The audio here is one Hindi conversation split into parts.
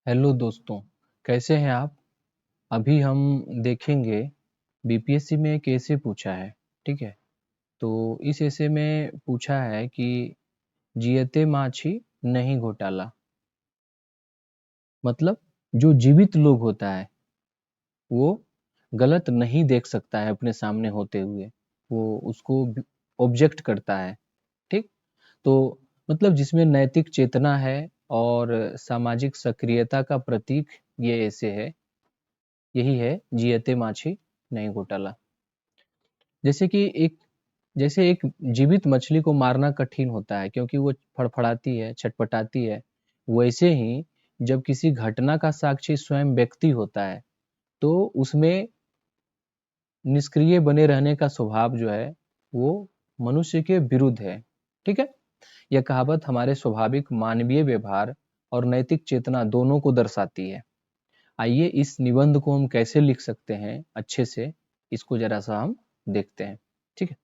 हेलो दोस्तों, कैसे हैं आप? अभी हम देखेंगे बीपीएससी में एक ऐसे पूछा है। ठीक है, तो इस ऐसे में पूछा है कि जियते माछी नहीं घोटाला। मतलब जो जीवित लोग होता है वो गलत नहीं देख सकता है अपने सामने होते हुए, वो उसको ऑब्जेक्ट करता है। ठीक, तो मतलब जिसमें नैतिक चेतना है और सामाजिक सक्रियता का प्रतीक ये ऐसे है। यही है जियते माछी नहीं घोटाला। जैसे कि एक जीवित मछली को मारना कठिन होता है क्योंकि वो फड़फड़ाती है, छटपटाती है। वैसे ही जब किसी घटना का साक्षी स्वयं व्यक्ति होता है तो उसमें निष्क्रिय बने रहने का स्वभाव जो है वो मनुष्य के विरुद्ध है। ठीक है, यह कहावत हमारे स्वाभाविक मानवीय व्यवहार और नैतिक चेतना दोनों को दर्शाती है। आइए इस निबंध को हम कैसे लिख सकते हैं अच्छे से, इसको जरा सा हम देखते हैं। ठीक है,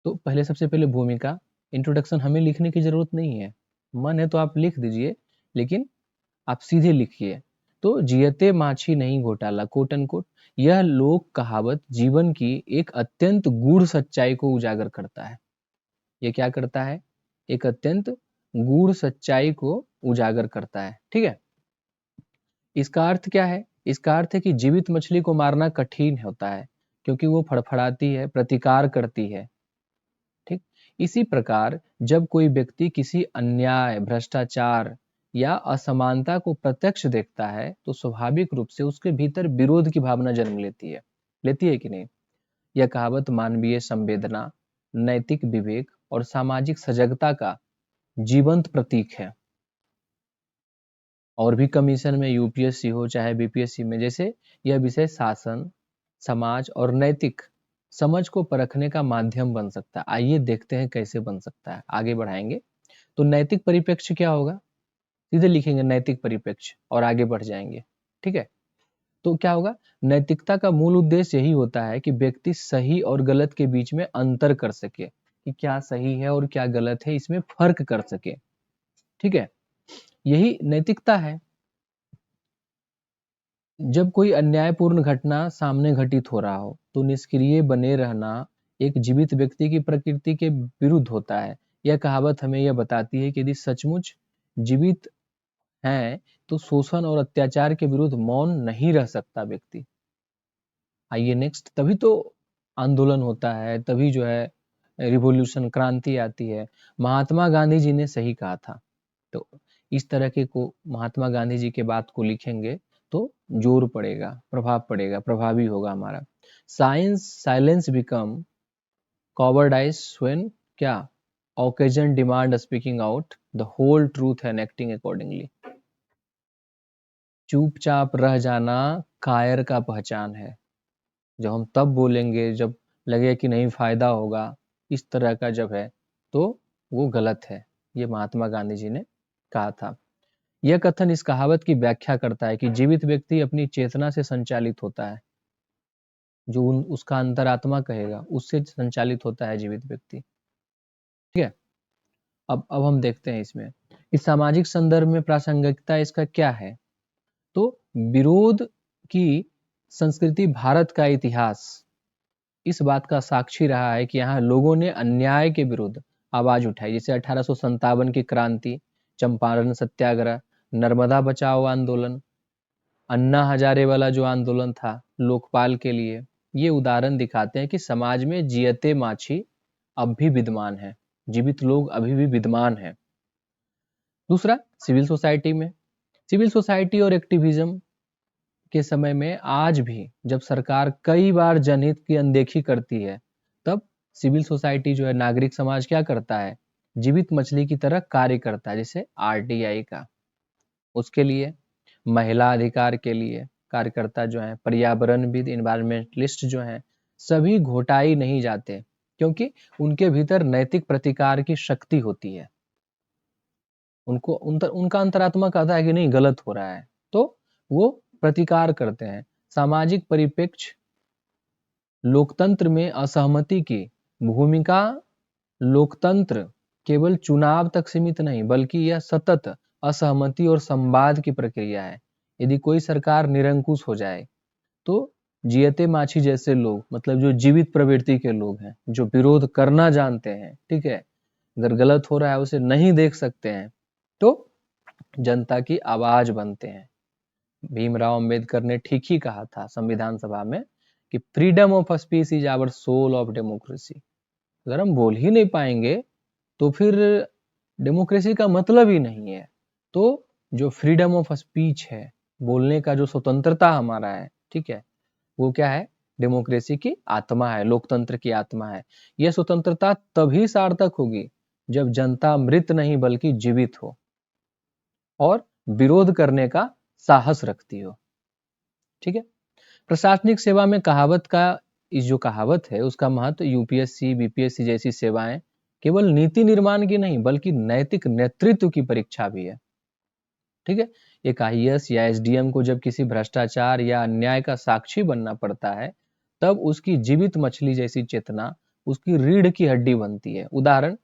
तो पहले सबसे पहले भूमिका, इंट्रोडक्शन हमें लिखने की जरूरत नहीं है। मन है तो आप लिख दीजिए, लेकिन आप सीधे लिखिए। तो जियते माछी नहीं घोटाला, कोट एंड कोट, यह लोक कहावत जीवन की एक अत्यंत गूढ़ सच्चाई को उजागर करता है। यह क्या करता है? एक अत्यंत गूढ़ सच्चाई को उजागर करता है। ठीक है, इसका अर्थ क्या है? इसका अर्थ है कि जीवित मछली को मारना कठिन होता है क्योंकि वो फड़फड़ाती है, प्रतिकार करती है। ठीक, इसी प्रकार जब कोई व्यक्ति किसी अन्याय, भ्रष्टाचार या असमानता को प्रत्यक्ष देखता है तो स्वाभाविक रूप से उसके भीतर विरोध की भावना जन्म लेती है कि नहीं? यह कहावत मानवीय संवेदना, नैतिक विवेक और सामाजिक सजगता का जीवंत प्रतीक है। और भी कमीशन में, यूपीएससी हो चाहे बीपीएससी में, जैसे यह विषय शासन, समाज और नैतिक समझ को परखने का माध्यम बन सकता है। आइए देखते हैं कैसे बन सकता है, आगे बढ़ाएंगे। तो नैतिक परिप्रेक्ष्य क्या होगा? सीधे लिखेंगे नैतिक परिप्रेक्ष्य और आगे बढ़ जाएंगे। ठीक है, तो क्या होगा? नैतिकता का मूल उद्देश्य यही होता है कि व्यक्ति सही और गलत के बीच में अंतर कर सके, कि क्या सही है और क्या गलत है, इसमें फर्क कर सके। ठीक है, यही नैतिकता है। जब कोई अन्यायपूर्ण घटना सामने घटित हो रहा हो तो निष्क्रिय बने रहना एक जीवित व्यक्ति की प्रकृति के विरुद्ध होता है। यह कहावत हमें यह बताती है कि यदि सचमुच जीवित हैं तो शोषण और अत्याचार के विरुद्ध मौन नहीं रह सकता व्यक्ति। आइए नेक्स्ट, तभी तो आंदोलन होता है, तभी जो है रिवॉल्यूशन, क्रांति आती है। महात्मा गांधी जी ने सही कहा था। तो इस तरह के को महात्मा गांधी जी के बात को लिखेंगे तो जोर पड़ेगा, प्रभाव पड़ेगा, प्रभावी होगा हमारा। Science silence become cowardice when क्या occasion demand speaking out the whole truth and acting accordingly. चुपचाप रह जाना कायर का पहचान है। जब हम तब बोलेंगे जब लगे कि नहीं फायदा होगा, इस तरह का जब है तो वो गलत है। ये महात्मा गांधी जी ने कहा था। यह कथन इस कहावत की व्याख्या करता है कि जीवित व्यक्ति अपनी चेतना से संचालित होता है। जो उसका अंतरात्मा कहेगा उससे संचालित होता है जीवित व्यक्ति। ठीक है, अब हम देखते हैं इसमें इस सामाजिक संदर्भ में प्रासंगिकता इसका क्या है। तो विरोध की संस्कृति, भारत का इतिहास इस बात का साक्षी रहा है कि यहाँ लोगों ने अन्याय के विरुद्ध आवाज उठाई। जैसे 1857 की क्रांति, चंपारण सत्याग्रह, नर्मदा बचाओ आंदोलन, अन्ना हजारे वाला जो आंदोलन था लोकपाल के लिए, ये उदाहरण दिखाते हैं कि समाज में जियते माछी अब भी विद्यमान है, जीवित लोग अभी भी विद्यमान है। दूसरा, सिविल सोसाइटी में, सिविल सोसाइटी और एक्टिविज्म के समय में आज भी जब सरकार कई बार जनहित की अनदेखी करती है, तब सिविल सोसाइटी जो है, नागरिक समाज क्या करता है? जीवित मछली की तरह कार्य करता है। जैसे आरटीआई का, उसके लिए महिला अधिकार के लिए कार्यकर्ता जो है, पर्यावरणविद, इन्वायरमेंटलिस्ट जो है, सभी घोटाई नहीं जाते क्योंकि उनके भीतर नैतिक प्रतिकार की शक्ति होती है। उनका अंतरात्मा कहता है कि नहीं गलत हो रहा है, तो वो प्रतिकार करते हैं। सामाजिक परिप्रेक्ष्य, लोकतंत्र में असहमति की भूमिका, लोकतंत्र केवल चुनाव तक सीमित नहीं बल्कि यह सतत असहमति और संवाद की प्रक्रिया है। यदि कोई सरकार निरंकुश हो जाए तो जियते माछी जैसे लोग, मतलब जो जीवित प्रवृत्ति के लोग हैं, जो विरोध करना जानते हैं, ठीक है, अगर गलत हो रहा है उसे नहीं देख सकते हैं, तो जनता की आवाज बनते हैं। भीमराव अंबेडकर ने ठीक ही कहा था संविधान सभा में कि freedom of speech is our soul of democracy. अगर हम बोल ही नहीं पाएंगे तो फिर डेमोक्रेसी का मतलब ही नहीं है। तो जो फ्रीडम ऑफ स्पीच है, बोलने का जो स्वतंत्रता हमारा है, ठीक है, वो क्या है? डेमोक्रेसी की आत्मा है, लोकतंत्र की आत्मा है। यह स्वतंत्रता तभी सार्थक होगी जब जनता मृत नहीं बल्कि जीवित हो और विरोध करने का साहस रखती हो। ठीक है। प्रशासनिक सेवा में कहावत का, इस जो कहावत है उसका महत्व यूपीएससी बीपीएससी जैसी सेवाएं केवल नीति निर्माण की नहीं बल्कि नैतिक नेतृत्व की परीक्षा भी है। ठीक है। एक आईएएस या एसडीएम को जब किसी भ्रष्टाचार या अन्याय का साक्षी बनना पड़ता है तब उसकी जीवित मछली जैसी चेतना उसकी रीढ़ की हड्डी बनती है। उदाहरण,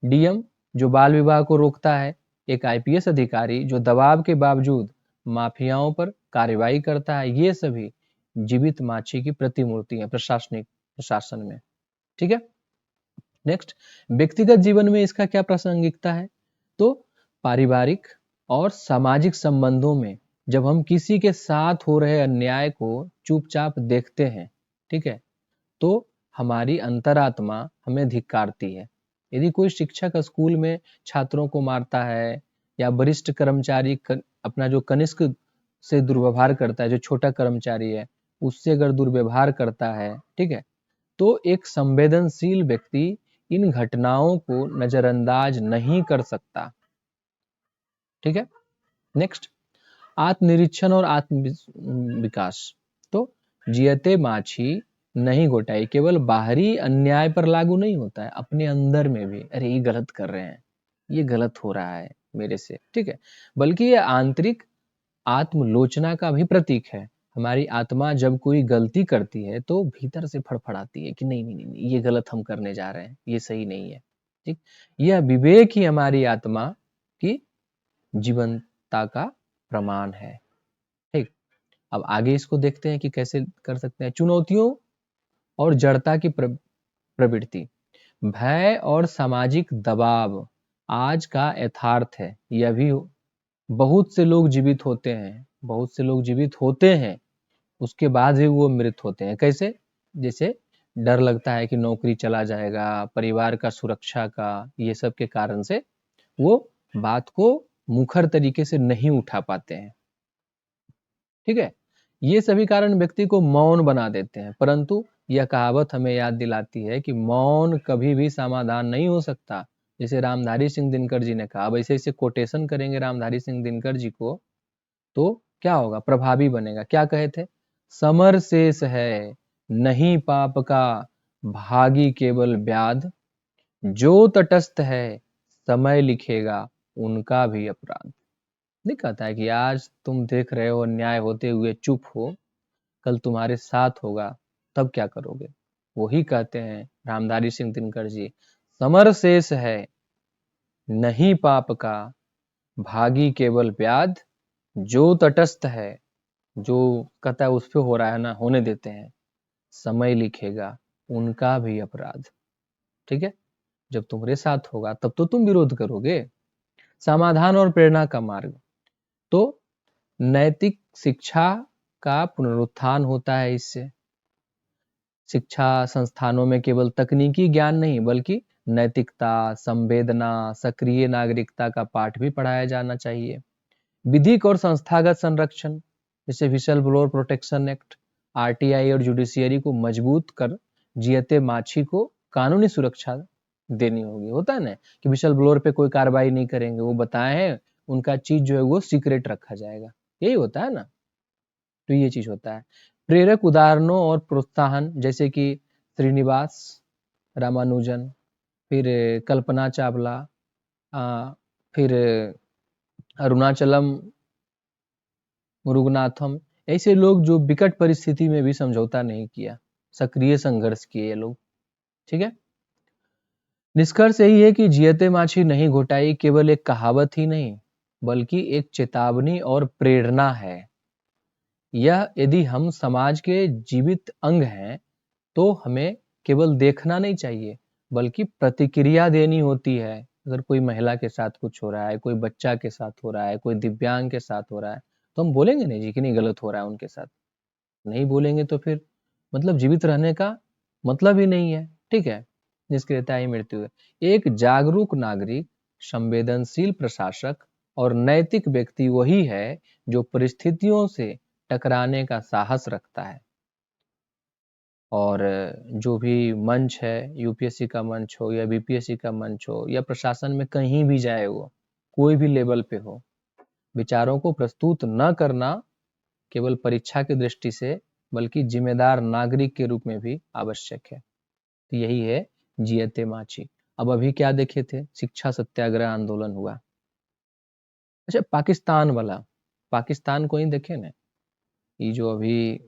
डीएम जो बाल विवाह को रोकता है, एक आईपीएस अधिकारी जो दबाव के बावजूद माफियाओं पर कार्रवाई करता है, ये सभी जीवित माछी की प्रतिमूर्ति है प्रशासनिक प्रशासन में। ठीक है। नेक्स्ट, व्यक्तिगत जीवन में इसका क्या प्रासंगिकता है? तो पारिवारिक और सामाजिक संबंधों में जब हम किसी के साथ हो रहे अन्याय को चुपचाप देखते हैं, ठीक है, तो हमारी अंतरात्मा हमें धिक्कारती है। यदि कोई शिक्षक स्कूल में छात्रों को मारता है या वरिष्ठ कर्मचारी अपना जो कनिष्ठ से दुर्व्यवहार करता है, जो छोटा कर्मचारी है उससे अगर दुर्व्यवहार करता है, ठीक है, तो एक संवेदनशील व्यक्ति इन घटनाओं को नजरअंदाज नहीं कर सकता। ठीक है। नेक्स्ट, आत्मनिरीक्षण और आत्म विकास। तो जियते माछी नहीं गोटाई केवल बाहरी अन्याय पर लागू नहीं होता है, अपने अंदर में भी, अरे ये गलत कर रहे हैं, ये गलत हो रहा है मेरे से, ठीक है, बल्कि ये आंतरिक आत्मलोचना का भी प्रतीक है। हमारी आत्मा जब कोई गलती करती है तो भीतर से फड़फड़ाती है कि नहीं नहीं नहीं, ये गलत हम करने जा रहे हैं, ये सही नहीं है। ठीक, यह विवेक ही हमारी आत्मा की जीवंतता का प्रमाण है। ठीक, अब आगे इसको देखते हैं कि कैसे कर सकते हैं। चुनौतियों और जड़ता की प्रवृत्ति, भय और सामाजिक दबाव आज का यथार्थ है। यह भी बहुत से लोग जीवित होते हैं, बहुत से लोग जीवित होते हैं, उसके बाद भी वो मृत होते हैं। कैसे? जैसे डर लगता है कि नौकरी चला जाएगा, परिवार का सुरक्षा का, ये सब के कारण से वो बात को मुखर तरीके से नहीं उठा पाते हैं। ठीक है। ये सभी कारण व्यक्ति को मौन बना देते हैं, परंतु यह कहावत हमें याद दिलाती है कि मौन कभी भी समाधान नहीं हो सकता। जैसे रामधारी सिंह दिनकर जी ने कहा, अब ऐसे ऐसे कोटेशन करेंगे रामधारी सिंह दिनकर जी को तो क्या होगा? प्रभावी बनेगा। क्या कहे थे? समर शेष है नहीं पाप का, भागी केवल व्याध, जो तटस्थ है समय लिखेगा उनका भी अपराध। नहीं कहता है कि आज तुम देख रहे हो अन्याय होते हुए चुप हो, कल तुम्हारे साथ होगा तब क्या करोगे? वही कहते हैं रामधारी सिंह दिनकर जी, समर शेष है नहीं पाप का, भागी केवल व्याध, जो तटस्थ है, जो कहता है उस पे हो रहा है ना, होने देते हैं, समय लिखेगा उनका भी अपराध। ठीक है। जब तुम्हारे साथ होगा तब तो तुम विरोध करोगे। समाधान और प्रेरणा का मार्ग, तो नैतिक शिक्षा का पुनरुत्थान होता है इससे। शिक्षा संस्थानों में केवल तकनीकी ज्ञान नहीं बल्कि नैतिकता, संवेदना, सक्रिय नागरिकता का पाठ भी पढ़ाया जाना चाहिए। विधिक और संस्थागत संरक्षण, जैसे whistle blower protection act, RTI और जुडिशियरी को मजबूत कर जियते माछी को कानूनी सुरक्षा देनी होगी। होता है ना कि विसल ब्लोअर पे कोई कार्रवाई नहीं करेंगे, वो बताए हैं उनका चीज जो है वो सीक्रेट रखा जाएगा, यही होता है ना। तो ये चीज होता है। प्रेरक उदाहरणों और प्रोत्साहन, जैसे कि श्रीनिवास रामानुजन, फिर कल्पना चावला, फिर अरुणाचलम मुरुगनाथम, ऐसे लोग जो विकट परिस्थिति में भी समझौता नहीं किया, सक्रिय संघर्ष किए ये लोग। ठीक है। निष्कर्ष यही है कि जियते माछी नहीं घोटाई केवल एक कहावत ही नहीं बल्कि एक चेतावनी और प्रेरणा है। यह यदि हम समाज के जीवित अंग हैं तो हमें केवल देखना नहीं चाहिए बल्कि प्रतिक्रिया देनी होती है। अगर कोई महिला के साथ कुछ हो रहा है, कोई बच्चा के साथ हो रहा है, कोई दिव्यांग के साथ हो रहा है, तो हम बोलेंगे नहीं जी कि नहीं गलत हो रहा है उनके साथ। नहीं बोलेंगे तो फिर मतलब जीवित रहने का मतलब ही नहीं है। ठीक है, जिसकी रहता ही मृत्यु है। एक जागरूक नागरिक, संवेदनशील प्रशासक और नैतिक व्यक्ति वही है जो परिस्थितियों से टकराने का साहस रखता है। और जो भी मंच है, यूपीएससी का मंच हो या बीपीएससी का मंच हो या प्रशासन में कहीं भी जाए, वो कोई भी लेवल पे हो, विचारों को प्रस्तुत न करना केवल परीक्षा की दृष्टि से बल्कि जिम्मेदार नागरिक के रूप में भी आवश्यक है। तो यही है जियते माची। अब अभी क्या देखे थे, शिक्षा सत्याग्रह आंदोलन हुआ। अच्छा, पाकिस्तान वाला, पाकिस्तान को ही देखे ना, ये जो अभी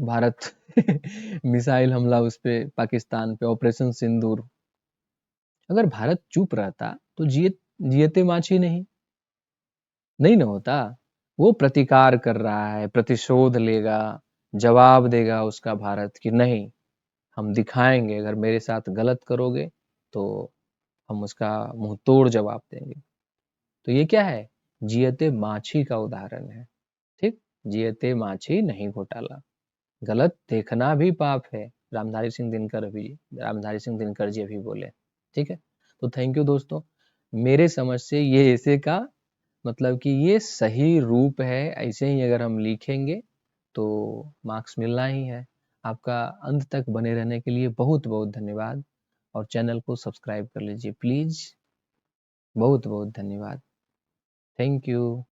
भारत मिसाइल हमला उस पे पाकिस्तान पे, ऑपरेशन सिंदूर। अगर भारत चुप रहता तो जियते माची नहीं नहीं ना होता। वो प्रतिकार कर रहा है, प्रतिशोध लेगा, जवाब देगा उसका भारत कि नहीं, हम दिखाएंगे अगर मेरे साथ गलत करोगे तो हम उसका मुंह तोड़ जवाब देंगे। तो ये क्या है, जियते माछी का उदाहरण है। ठीक, जियते माछी नहीं घोटाला। गलत देखना भी पाप है, रामधारी सिंह दिनकर जी अभी बोले। ठीक है, तो थैंक यू दोस्तों। मेरे समझ से ये ऐसे का मतलब कि ये सही रूप है। ऐसे ही अगर हम लिखेंगे तो मार्क्स मिलना ही है। आपका अंत तक बने रहने के लिए बहुत बहुत धन्यवाद, और चैनल को सब्सक्राइब कर लीजिए प्लीज। बहुत बहुत धन्यवाद। Thank you.